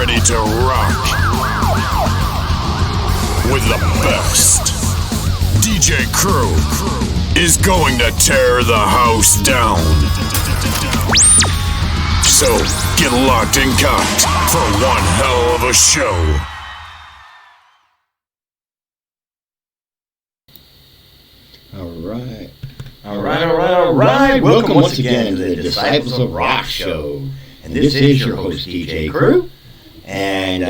ready to rock with the best. DJ Crew is going to tear the house down. So get locked and cocked for one hell of a show. All right. Welcome once again to the Disciples of Rock Show. And this is your host, DJ Crew. And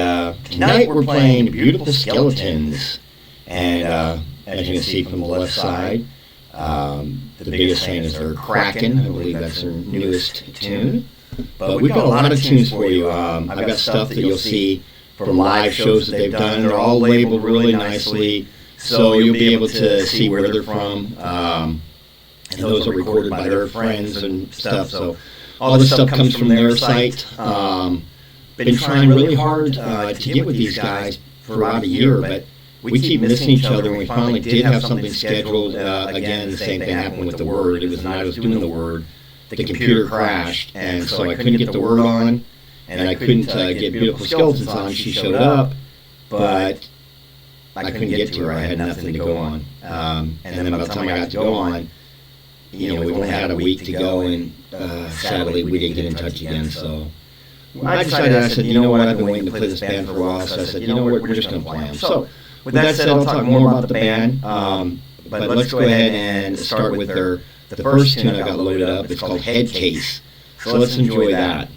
tonight we're playing Beautiful Skeletons. And as you can see from the left side, the biggest fan is their Kraken. I believe that's their newest tune. But we've got a lot of tunes for you. I've got stuff that you'll see from live shows that they've done. They're all labeled really nicely, so you'll be able to see where they're from. And those are recorded by their friends and stuff. So all this stuff comes from their site. Been trying really hard to get with these guys for about a year, but we keep missing each other, and we finally did have something scheduled. Again, the same thing happened with the Word. It was the night I was doing the Word. The computer crashed, and so I couldn't get the Word on, and I couldn't get Beautiful Skeletons on. She showed up, but I couldn't get to her. I had nothing to go on. And then by the time I got to go on, we only had a week to go, and sadly we didn't get in touch again. So I decided, I said, you know what, I've been waiting to play this band for a while, so I said, you know what, we're just going to play them. So with that said, I'll talk more about the band, but let's go ahead and start with the first tune I got loaded up. It's called Head Case. So let's enjoy that.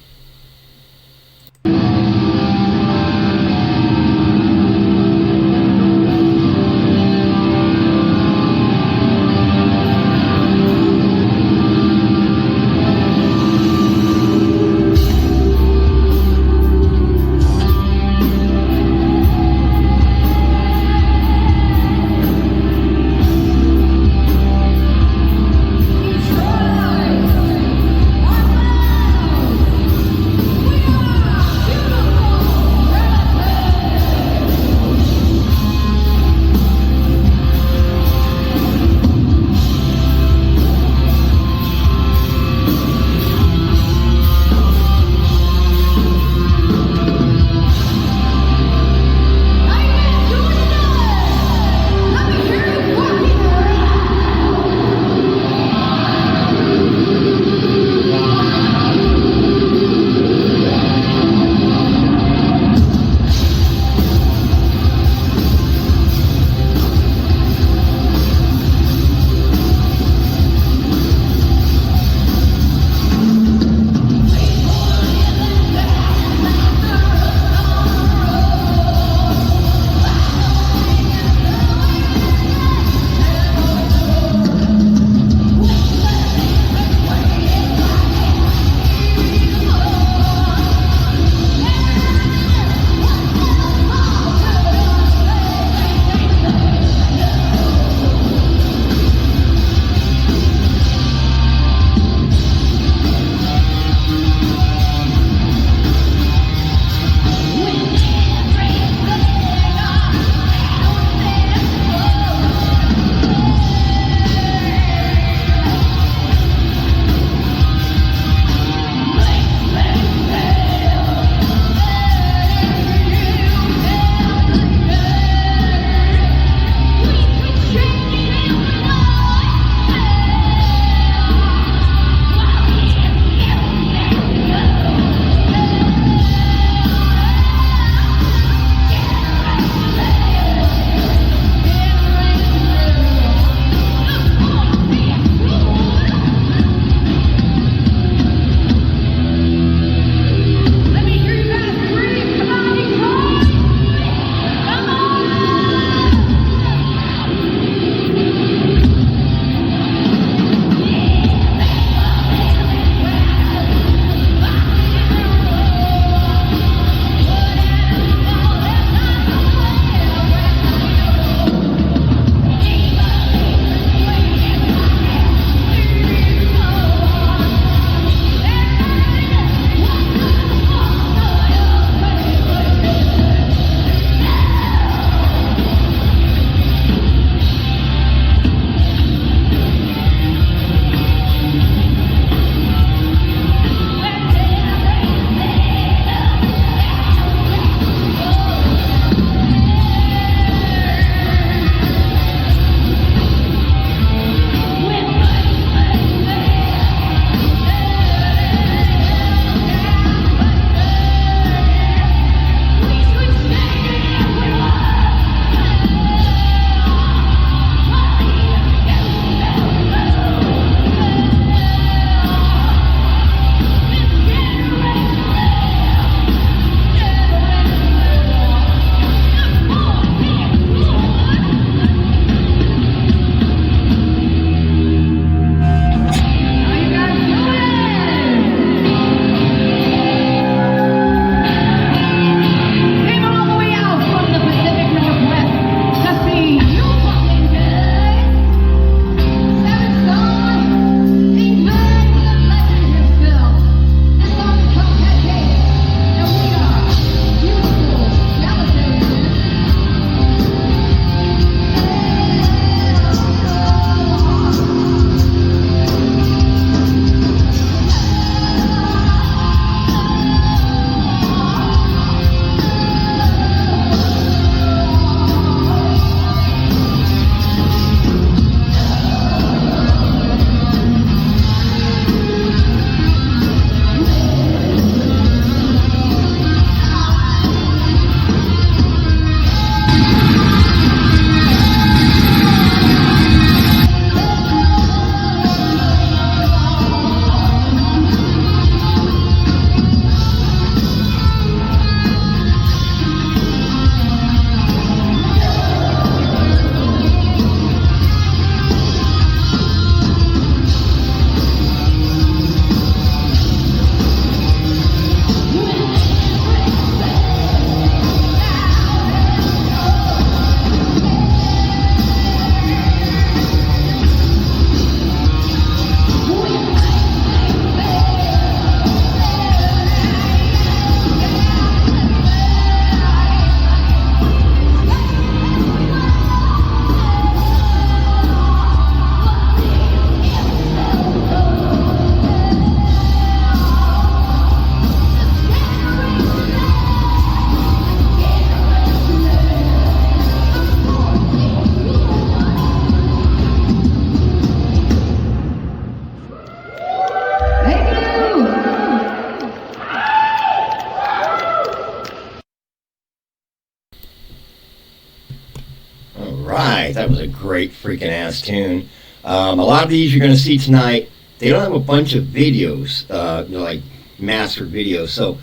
That was a great freaking ass tune. A lot of these you're going to see tonight, they don't have a bunch of videos, like mastered videos. So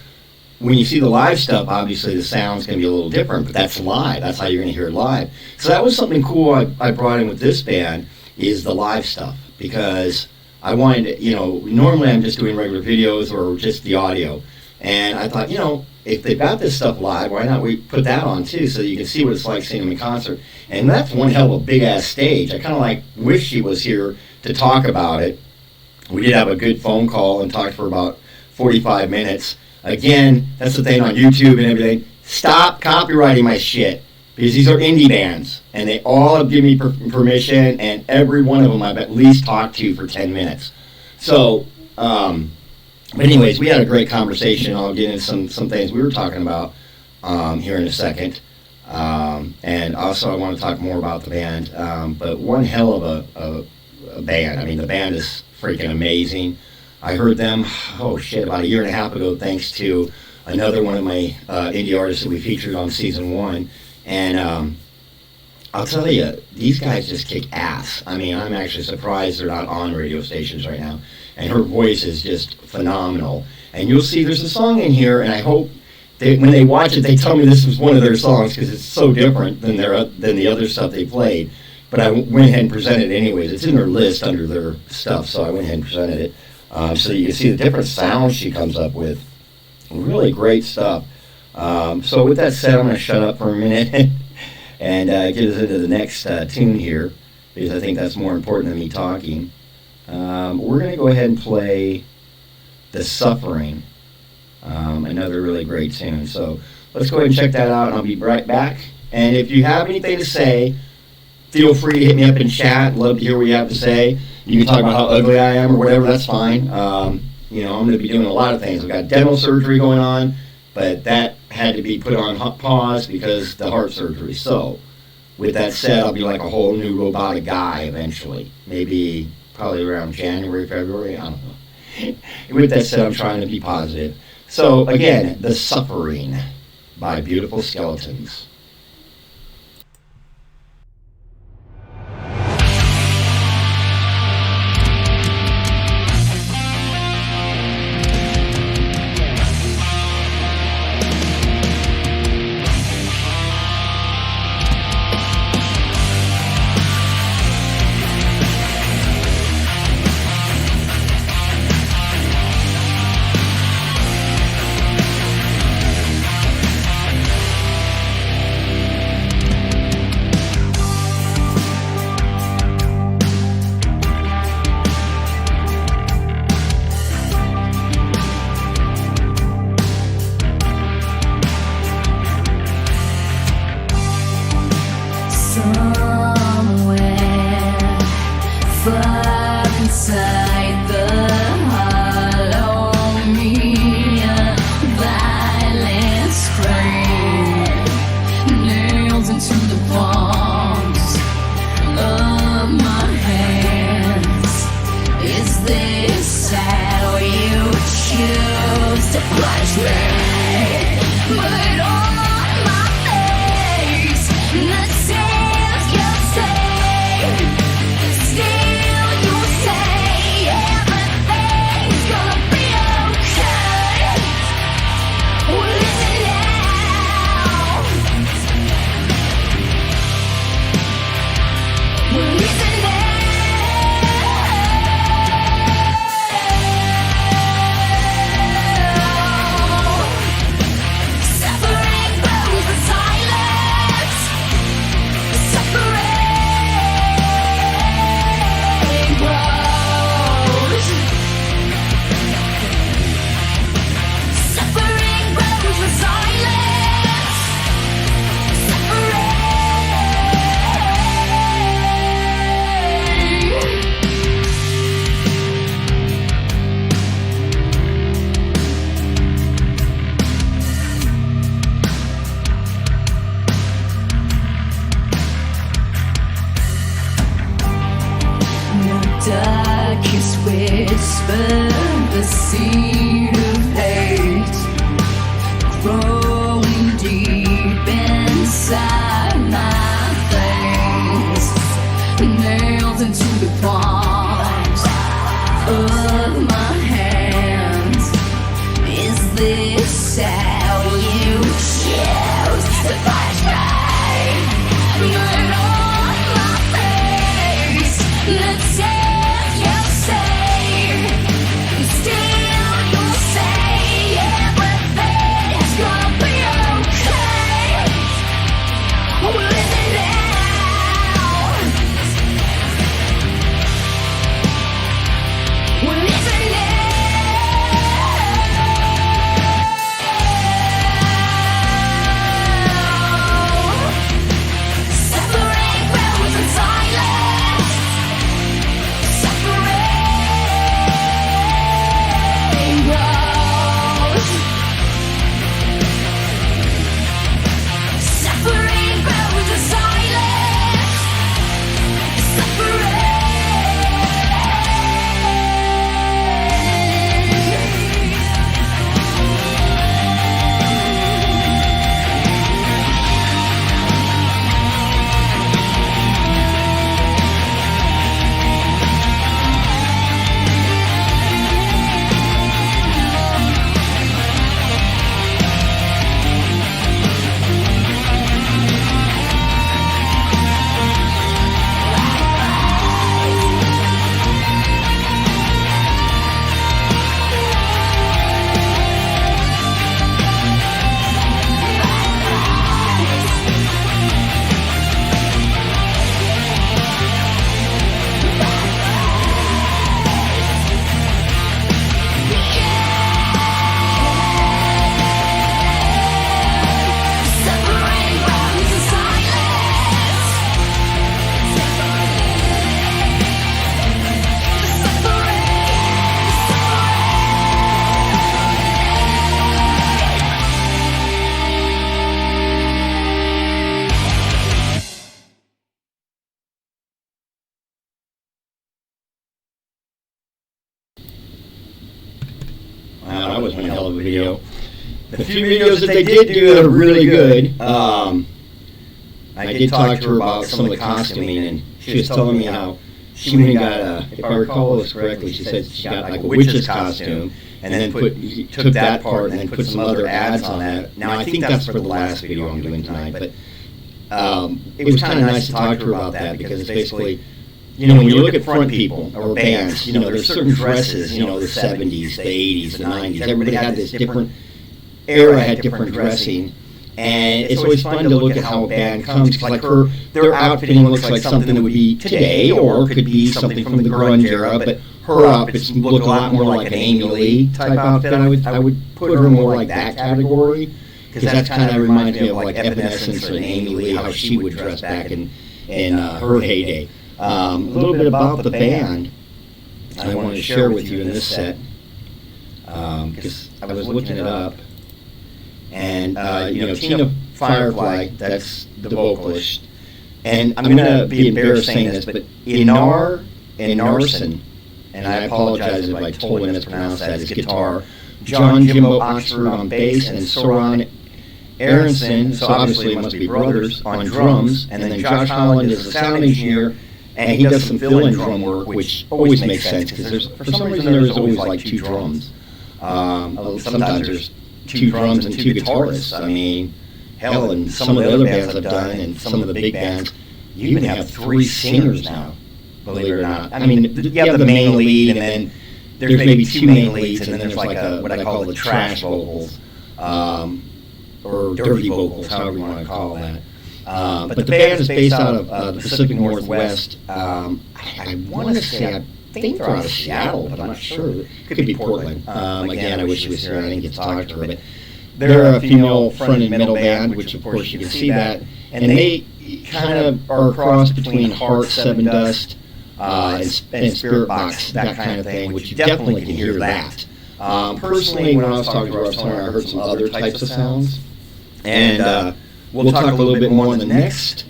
when you see the live stuff, obviously the sound's going to be a little different, but that's live. That's how you're going to hear it live. So that was something cool I brought in with this band, is the live stuff, because I wanted, normally I'm just doing regular videos or just the audio. And I thought, if they've got this stuff live, why not we put that on too, so you can see what it's like seeing them in concert. And that's one hell of a big-ass stage. I kind of wish she was here to talk about it. We did have a good phone call and talked for about 45 minutes. Again, that's the thing on YouTube and everything. Stop copyrighting my shit, because these are indie bands, and they all have given me permission, and every one of them I've at least talked to for 10 minutes. So, but anyways, we had a great conversation. I'll get into some things we were talking about here in a second. And also I want to talk more about the band. But one hell of a band. I mean, the band is freaking amazing. I heard them, about a year and a half ago, thanks to another one of my indie artists that we featured on season 1. And I'll tell you, these guys just kick ass. I mean, I'm actually surprised they're not on radio stations right now. And her voice is just phenomenal. And you'll see there's a song in here, and I hope when they watch it, they tell me this was one of their songs, because it's so different than the other stuff they played. But I went ahead and presented it anyways. It's in their list under their stuff, so I went ahead and presented it. So you can see the different sounds she comes up with. Really great stuff. So with that said, I'm going to shut up for a minute and get us into the next tune here, because I think that's more important than me talking. We're going to go ahead and play The Suffering, another really great tune. So let's go ahead and check that out, and I'll be right back. And if you have anything to say, feel free to hit me up in chat. Love to hear what you have to say. You can talk about how ugly I am or whatever, that's fine. I'm going to be doing a lot of things. I've got dental surgery going on, but that had to be put on pause because the heart surgery. So with that said, I'll be like a whole new robotic guy eventually. Maybe probably around January, February, I don't know. With that said, I'm trying to be positive. So again, The Suffering by Beautiful Skeletons. Growing deep inside my veins. my hands. Is this how you choose to punish me? Blood on my face. Let's say you say, still you say everything's gonna be okay. Well, is it now? Well, is it now? Suffering grows in silence. Suffering grows. Suffering grows in silence. Suffering grows in silence. Wow, that was one hell of a video. The few videos that they did do are really good. I did talk to her about some of the costuming, and she was telling me how she went and got if I recall this correctly, she said she got like a witch's costume, and then took that part and then put some other ads on that. Now I think that's for the last video I'm doing tonight, but it was kind of nice to talk to her about that, because it's basically, you know, when you look at front people or bands, you know, there's certain dresses, you know, the 70s, the 80s, the 90s, everybody had this different era, had different dressing, and it's always fun to look at how a band comes, because like their outfitting looks like something that would be today, or could be something from the grunge era, but her outfits look a lot more like an Amy Lee type outfit. I would put her more like that category, because that kind of reminds me of like Evanescence and Amy Lee, how she would dress back in her heyday. A little bit about the band I wanted to share with you in this set, because I was looking it up, and you know, Tina Firefly, that's the vocalist, and I'm gonna be embarrassed saying this, but Inar Narson, and I apologize if I totally mispronounced that, is guitar, John Jimbo Oxford on bass, and Soren Aronson, so obviously it must be brothers, on drums, and then Josh Holland is the sound engineer, and he does some fill-in drum work, which always makes sense, because for some reason there's always like two drums. Sometimes there's two drums and two guitarists. I mean, hell, and some of the other bands I've done, and some of the big bands, you even have three singers now, believe it or not. I mean, you have the main lead, and then there's maybe two main leads, and then there's like what I call the trash vocals, or dirty vocals, however you want to call that. But the band is based out of the Pacific Northwest. I want to say, I think they're out of Seattle, but I'm not sure. It could be Portland. Again, I wish she was here. I didn't get to talk to her. But they're a female front and metal band, which of course you can see that. And they kind of are a cross between Heart, Seven Dust, and Spirit Box, that kind of thing, which you definitely can hear that. Personally, when I was talking to her, I was telling her I heard some other types of sounds. And we'll talk a little bit more in the next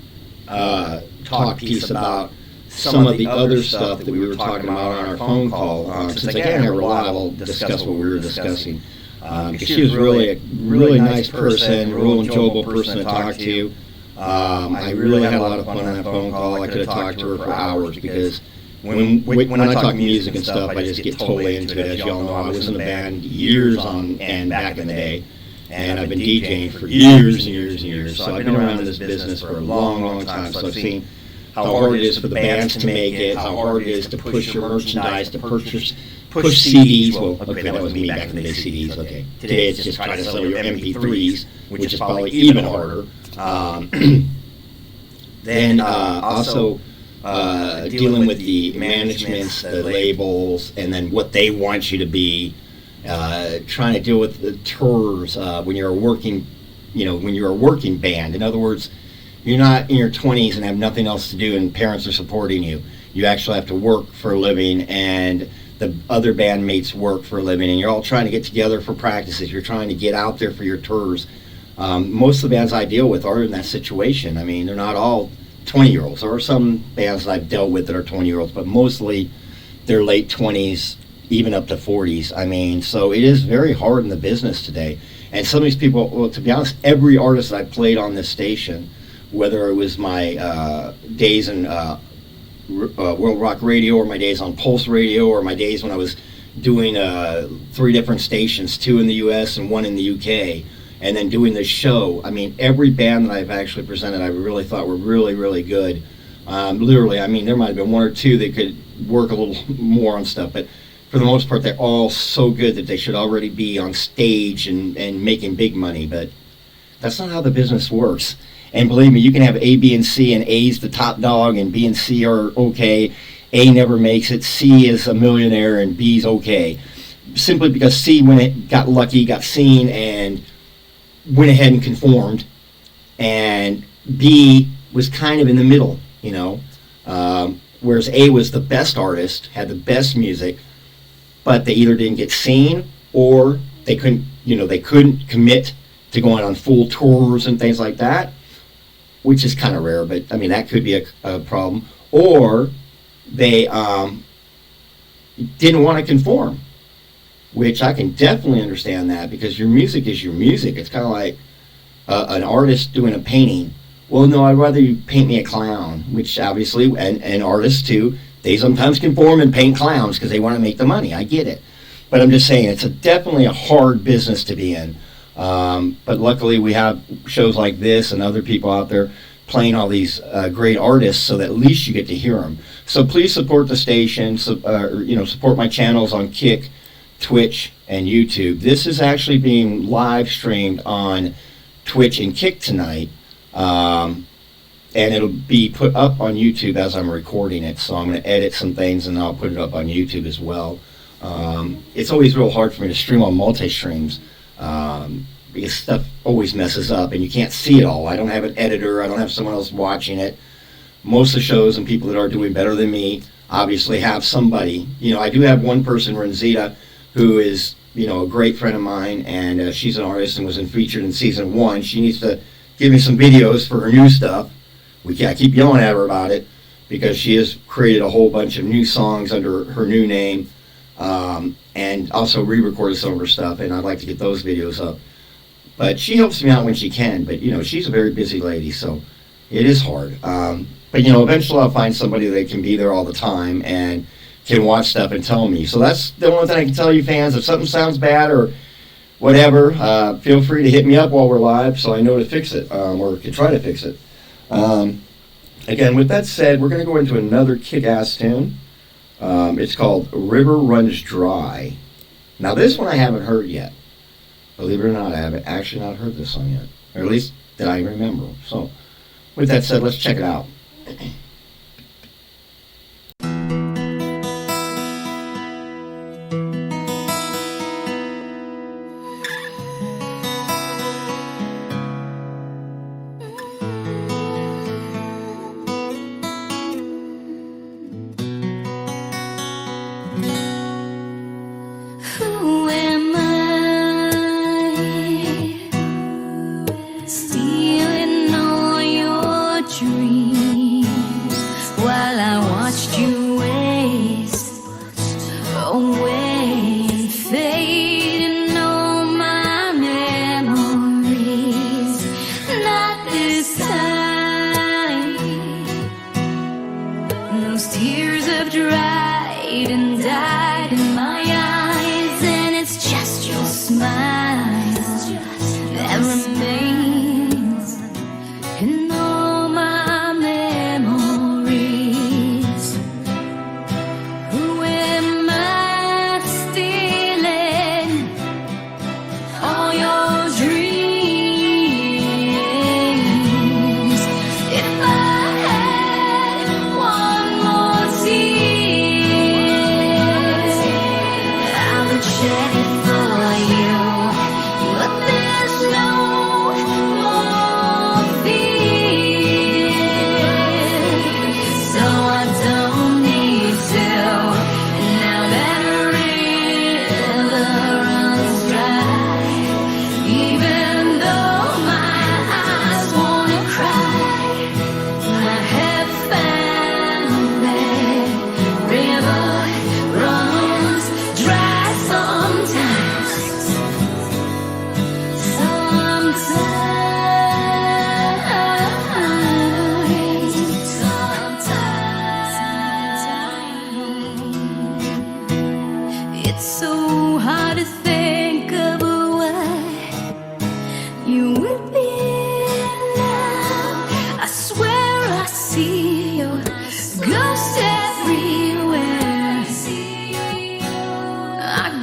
talk piece about some of the other stuff that we were talking about on our phone call. Since I can't have reliable discuss what we were discussing, because she was really a really nice person, real enjoyable person to talk to. I really had a lot of fun on that phone call. I could have talked to her for hours, because when I talk music and stuff, I just get totally into it. As y'all know, I was in a band years on and back in the day, and I've been DJing for years and years and years. So I've been around in this business for a long, long time. So I've seen how hard it is for the bands to make it, how hard it is to push your merchandise, to push CDs. Well, okay, that was me back in the day, CDs. Okay, today it's just trying to sell your MP3s, which is probably even harder. Then also dealing with the managements, the labels, and then what they want you to be. Trying to deal with the tours when you're a working, when you're a working band. In other words, you're not in your 20s and have nothing else to do, and parents are supporting you. You actually have to work for a living, and the other bandmates work for a living, and you're all trying to get together for practices. You're trying to get out there for your tours. Most of the bands I deal with are in that situation. I mean, they're not all 20-year-olds. There are some bands that I've dealt with that are 20-year-olds, but mostly they're late 20s, even up to 40s. I mean, so it is very hard in the business today. And some of these people, well, to be honest, every artist that I played on this station, whether it was my days in World Rock Radio, or my days on Pulse Radio, or my days when I was doing 3 different stations, 2 in the US and 1 in the UK, and then doing this show, I mean, every band that I've actually presented, I really thought were really, really good. Literally, I mean, there might have been 1 or 2 that could work a little more on stuff, but for the most part, they're all so good that they should already be on stage and making big money, but that's not how the business works. And believe me, you can have A, B, and C, and A's the top dog, and B and C are okay. A never makes it, C is a millionaire, and B's okay. Simply because C, when it got lucky, got seen, and went ahead and conformed, and B was kind of in the middle, whereas A was the best artist, had the best music, but they either didn't get seen, or they couldn't commit to going on full tours and things like that, which is kind of rare, but I mean, that could be a problem. Or they didn't want to conform, which I can definitely understand that, because your music is your music. It's kind of like an artist doing a painting. Well, no, I'd rather you paint me a clown, which obviously, and artists too, they sometimes conform and paint clowns because they want to make the money. I get it. But I'm just saying, it's definitely a hard business to be in. But luckily we have shows like this and other people out there playing all these great artists, so that at least you get to hear them. So please support the station, support my channels on Kick, Twitch, and YouTube. This is actually being live streamed on Twitch and Kick tonight. And it'll be put up on YouTube as I'm recording it. So I'm going to edit some things and I'll put it up on YouTube as well. It's always real hard for me to stream on multi-streams. Because stuff always messes up and you can't see it all. I don't have an editor. I don't have someone else watching it. Most of the shows and people that are doing better than me obviously have somebody. I do have one person, Renzita, who is, a great friend of mine, and she's an artist and was featured in season 1. She needs to give me some videos for her new stuff. I keep yelling at her about it because she has created a whole bunch of new songs under her new name, and also re-recorded some of her stuff, and I'd like to get those videos up. But she helps me out when she can, but she's a very busy lady, so it is hard. But eventually I'll find somebody that can be there all the time and can watch stuff and tell me. So that's the only thing I can tell you, fans. If something sounds bad or whatever, feel free to hit me up while we're live so I know to fix it, or can try to fix it. Again, with that said, we're going to go into another kick-ass tune. It's called River Runs Dry. Now, this one I haven't heard yet. Believe it or not, I haven't actually not heard this song yet. Or at least that I remember. So, with that said, let's check it out. Who am I? Stealing all your dreams while I watched you waste away and fade in all my memories. Not this time. Those tears have dried.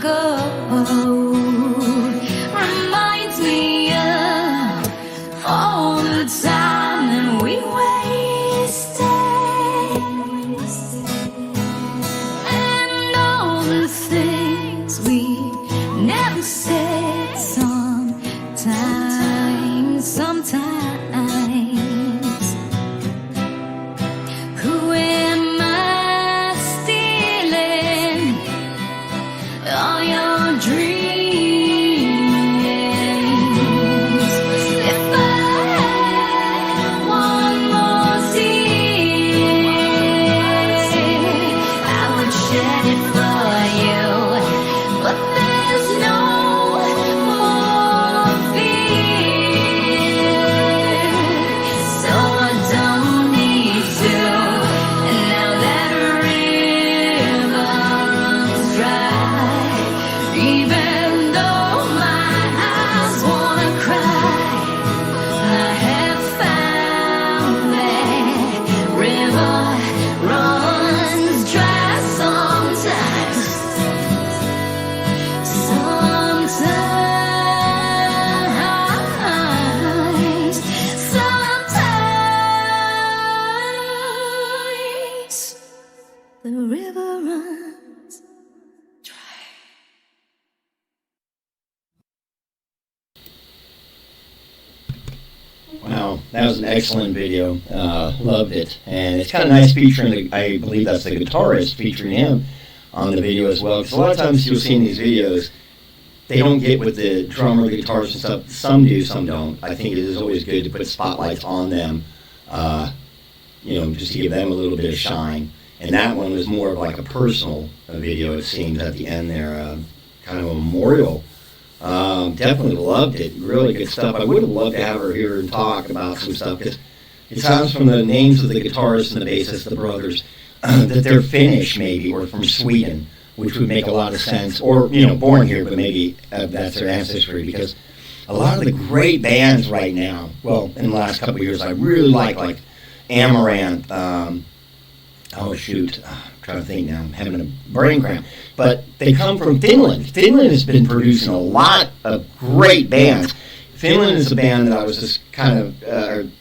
go reminds me of all the time that we wasted, and all the things we never said. Sometimes, who am I stealing all your dreams? If I had one more tear, I would shed it for you, but there's no more fear, so I don't need to. And now that river runs dry, even though my eyes wanna cry, I have found that river runs dry sometimes. Sometimes the river runs dry. Wow, that was an excellent video. Loved it. And it's kind of nice featuring, I believe that's the guitarist, featuring him on the video as well. Because a lot of times you'll see in these videos, they don't get with the drummer, the guitarist and stuff. Some do, some don't. I think it is always good to put spotlights on them, just to give them a little bit of shine. And that one was more of like a personal video, it seems, at the end there, kind of a memorial. Definitely loved it. Really good stuff. I would have loved to have her here and talk about some stuff, because it sounds from the names of the guitarists and the bassists, the brothers, that they're Finnish maybe, or from Sweden, which would make a lot of sense. Or, born here, but maybe that's their ancestry, because a lot of the great bands right now, well, in the last couple of years, I really like Amaranth, I'm trying to think now, I'm having a brain cramp. But they come from Finland. Finland has been producing a lot of great bands. Finland is a band that I was just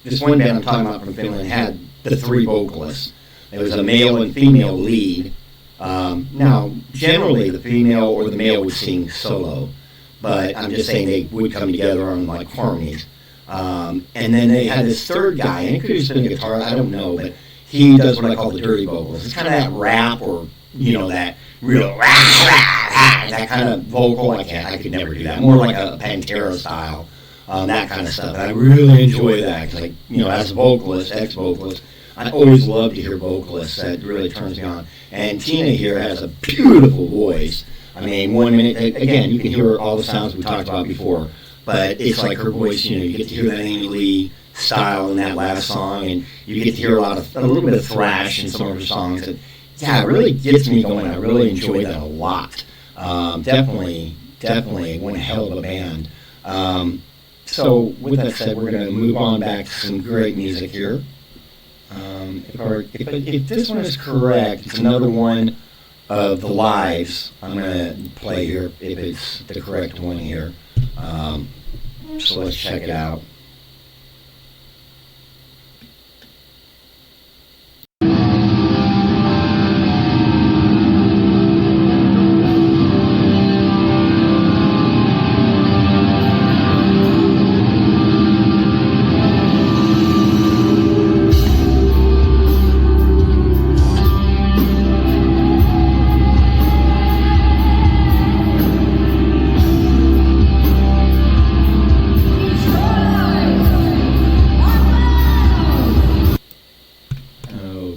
this one band I'm talking about from Finland had the three vocalists. There was a male and female lead. Now, generally the female or the male would sing solo, but I'm just saying they would come together on like harmonies. And then they had this third guy, and it could have just been a guitar, I don't know, but he does what I call the dirty vocals. It's kind of that rap, or that real that kind of vocal. I could never do that. More like a Pantera style, that kind of stuff. And I really enjoy that. Like, as a vocalist, ex-vocalist, I always love to hear vocalists. That really turns me on. And Tina here has a beautiful voice. I mean, 1 minute, again, you can hear all the sounds we talked about before, but it's like her voice, you get to hear that Amy Lee style in that last song, and you get to hear a little bit of thrash in some of her songs. And yeah, it really gets me going. I really enjoy that a lot. Definitely one hell of a band. So with that said, we're going to move on back to some great music here. If this one is correct, it's another one of the lives I'm going to play here, if it's the correct one here. So let's check it out.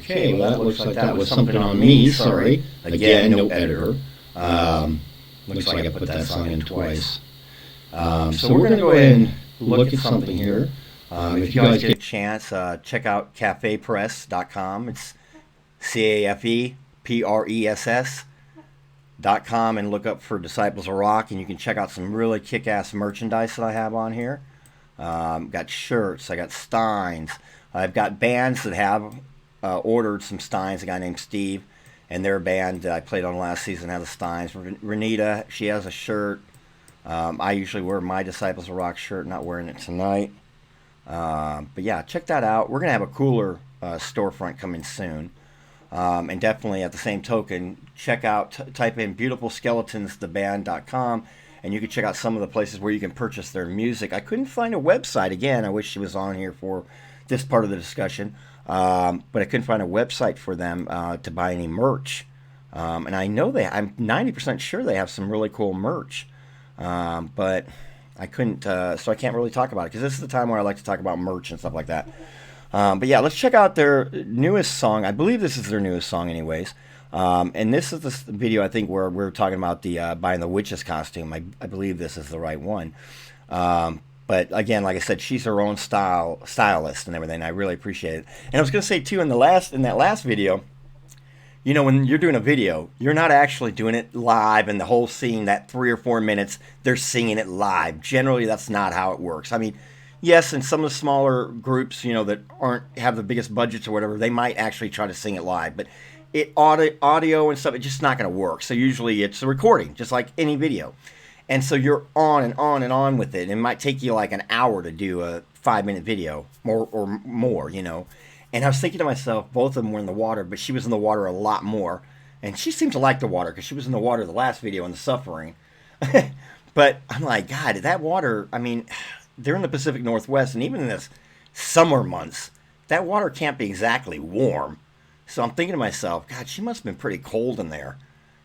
Okay, well, that looks like that was something on me. Sorry. Again, no editor. Looks like I put that song in twice. So we're going to go ahead and look at something here. If you guys get a chance, check out cafepress.com. It's CAFEPRESS.com, and look up for Disciples of Rock, and you can check out some really kick-ass merchandise that I have on here. Got shirts, I got steins. I've got bands that have ordered some steins, a guy named Steve, and their band that I played on last season had the Steins. Renita, she has a shirt. I usually wear my Disciples of Rock shirt, not wearing it tonight. But yeah, check that out. We're going to have a cooler storefront coming soon. And definitely at the same token, check out, type in beautifulskeletonstheband.com, and you can check out some of the places where you can purchase their music. I couldn't find a website. Again, I wish she was on here for this part of the discussion. But I couldn't find a website for them to buy any merch. And I know I'm 90% sure they have some really cool merch. But I couldn't, so I can't really talk about it, because this is the time where I like to talk about merch and stuff like that. But yeah, let's check out their newest song. I believe this is their newest song anyways. And this is the video, I think, where we're talking about the buying the witch's costume. I believe this is the right one. But again, like I said, she's her own stylist and everything. I really appreciate it. And I was going to say too, in that last video, you know, when you're doing a video, you're not actually doing it live, and the whole scene, that 3 or 4 minutes, they're singing it live. Generally, that's not how it works. I mean, yes, in some of the smaller groups, you know, that have the biggest budgets or whatever, they might actually try to sing it live. But audio and stuff, it's just not going to work. So usually it's a recording, just like any video. And so you're on and on and on with it. It might take you like an hour to do a 5-minute video, or more, you know. And I was thinking to myself, both of them were in the water, but she was in the water a lot more. And she seemed to like the water, because she was in the water the last video in the Suffering. But I'm like, God, that water, I mean, they're in the Pacific Northwest, and even in the summer months, that water can't be exactly warm. So I'm thinking to myself, God, she must have been pretty cold in there,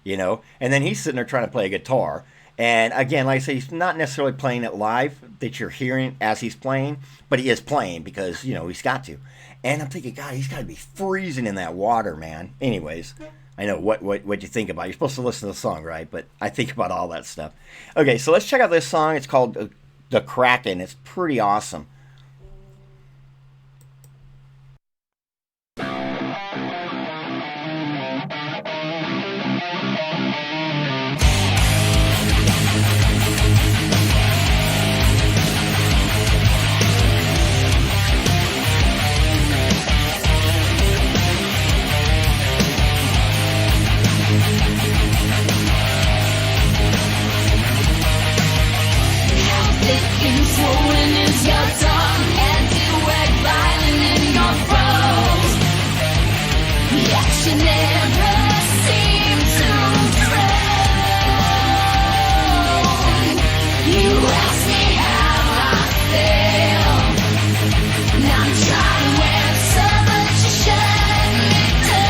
you know. And then he's sitting there trying to play a guitar. And again, like I say, he's not necessarily playing it live that you're hearing as he's playing, but he is playing because, you know, he's got to. And I'm thinking, God, he's got to be freezing in that water, man. Anyways, I know what you think about. You're supposed to listen to the song, right? But I think about all that stuff. Okay, so let's check out this song. It's called The Kraken. It's pretty awesome. Swollen is your tongue, and you act violent in your throat. Yet you never seem to drown. You ask me how I feel, and I'm trying to answer, but you shut me down.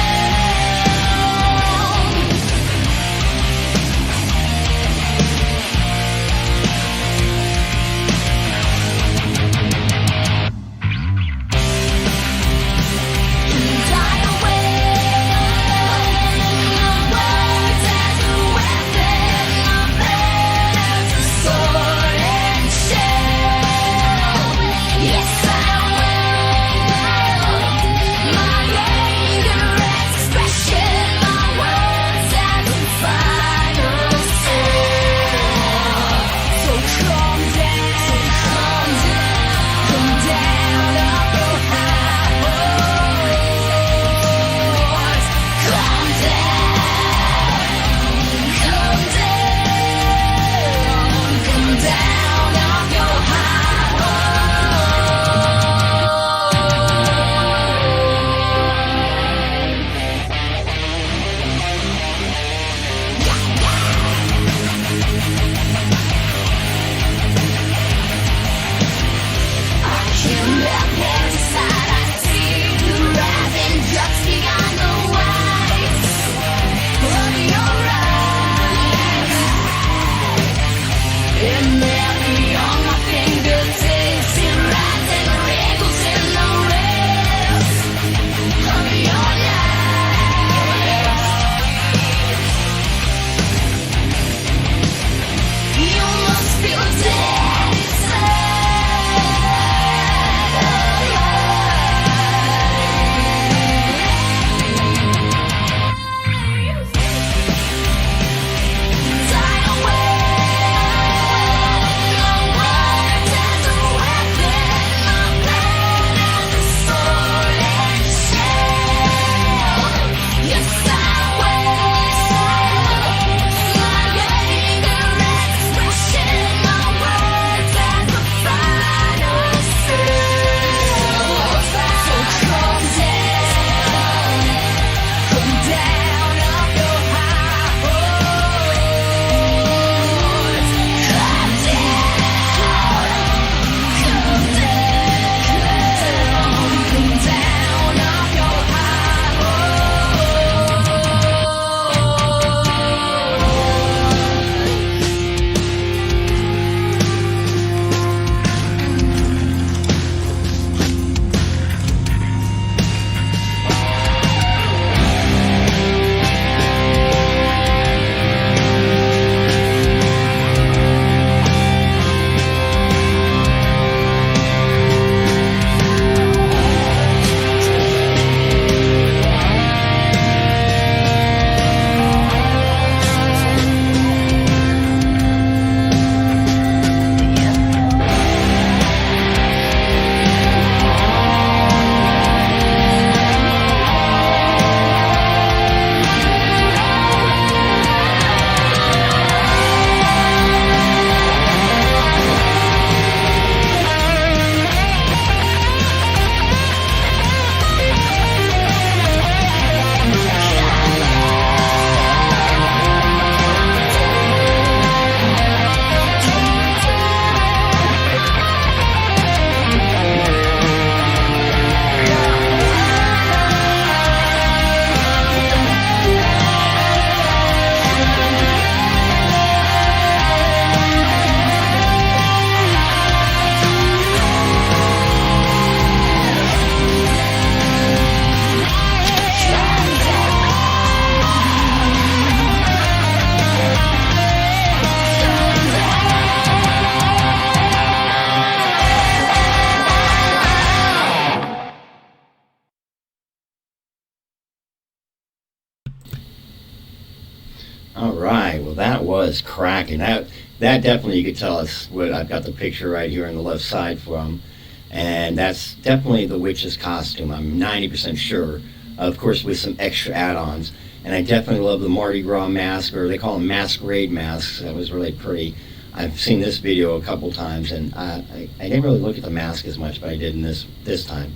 All right. Well, that was cracking. That definitely, you could tell us what I've got the picture right here on the left side from. And that's definitely the witch's costume. I'm 90% sure. Of course, with some extra add-ons. And I definitely love the Mardi Gras mask, or they call them masquerade masks. That was really pretty. I've seen this video a couple times, and I didn't really look at the mask as much, but I did in this time.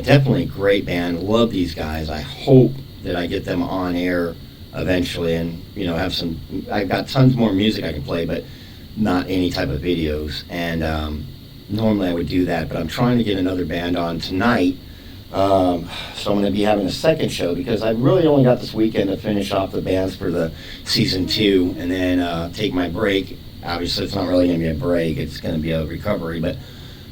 Definitely a great band. Love these guys. I hope that I get them on air eventually, and have some. I've got tons more music I can play, but not any type of videos. And normally I would do that, but I'm trying to get another band on tonight. So I'm going to be having a second show because I really only got this weekend to finish off the bands for the season 2, and then take my break. Obviously, it's not really going to be a break; it's going to be a recovery, but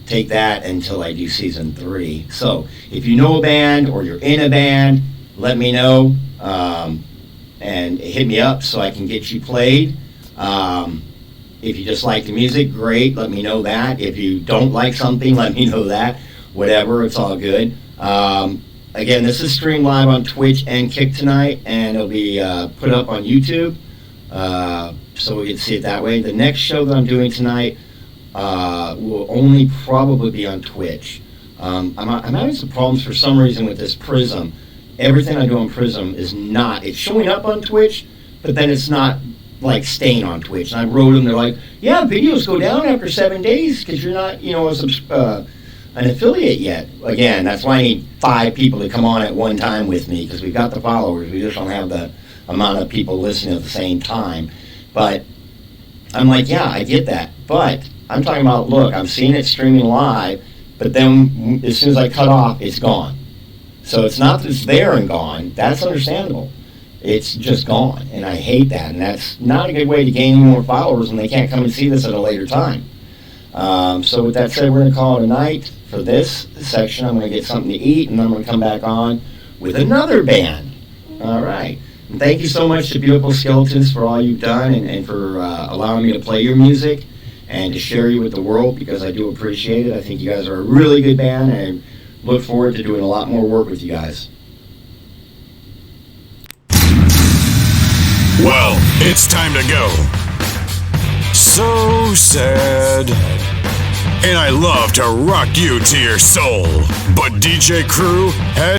take that until I do season 3. So if you know a band or you're in a band, let me know, and hit me up so I can get you played. If you just like the music, great, let me know that. If you don't like something, let me know that. Whatever, it's all good. Again, this is streamed live on Twitch and Kick tonight, and it'll be put up on YouTube, so we can see it that way. The next show that I'm doing tonight will only probably be on Twitch. I'm having some problems for some reason with this Prism. Everything I do on Prism it's showing up on Twitch, but then it's not like staying on Twitch. And I wrote them, they're like, yeah, videos go down after 7 days because you're not, an affiliate yet. Again, that's why I need 5 people to come on at one time with me, because we've got the followers. We just don't have the amount of people listening at the same time. But I'm like, yeah, I get that. But I'm talking about, look, I'm seeing it streaming live, but then as soon as I cut off, it's gone. So it's not that it's there and gone. That's understandable. It's just gone, and I hate that. And that's not a good way to gain more followers when they can't come and see this at a later time. So with that said, we're going to call it a night for this section. I'm going to get something to eat, and then I'm going to come back on with another band. All right. And thank you so much to Beautiful Skeletons for all you've done and for allowing me to play your music and to share you with the world, because I do appreciate it. I think you guys are a really good band, and I look forward to doing a lot more work with you guys. Well, it's time to go. So sad. And I love to rock you to your soul. But DJ Crew has